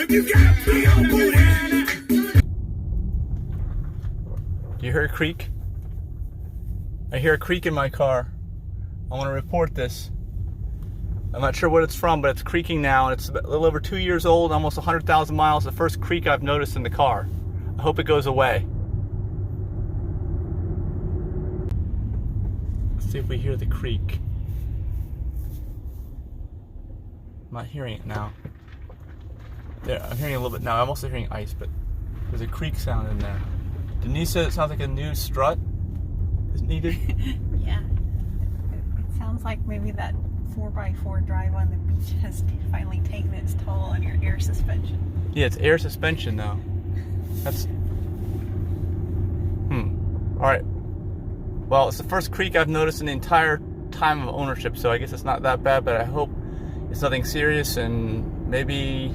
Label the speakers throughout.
Speaker 1: If you got a big old booty.
Speaker 2: Do you hear a creak? I hear a creak in my car. I want to report this. I'm not sure what it's from, but it's creaking now, and it's a little over 2 years old, almost 100,000 miles. The first creak I've noticed in the car. I hope it goes away. Let's see if we hear the creak. I'm not hearing it now. There, I'm hearing a little bit now. I'm also hearing ice, but there's a creak sound in there. Denise said it sounds like a new strut is needed.
Speaker 3: Yeah. It sounds like maybe that 4x4 drive on the beach has finally taken its toll on your air suspension.
Speaker 2: Yeah, it's air suspension though. That's... Alright. Well, it's the first creak I've noticed in the entire time of ownership, so I guess it's not that bad, but I hope it's nothing serious, and maybe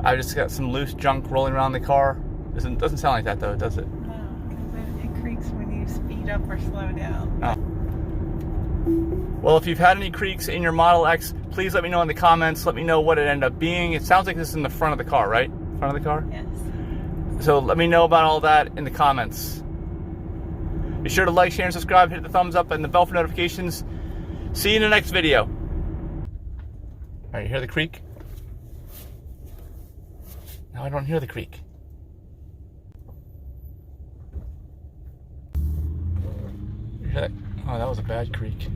Speaker 2: I just got some loose junk rolling around the car. Doesn't sound like that though, does it?
Speaker 3: No, because it creaks when you speed up or slow down.
Speaker 2: Oh. Well, if you've had any creaks in your Model X, please let me know in the comments. Let me know what it ended up being. It sounds like this is in the front of the car, right? Front of the car?
Speaker 3: Yes.
Speaker 2: So let me know about all that in the comments. Be sure to like, share, and subscribe. Hit the thumbs up and the bell for notifications. See you in the next video. Alright, you hear the creak? Now I don't hear the creak. You hear that? Oh, that was a bad creak.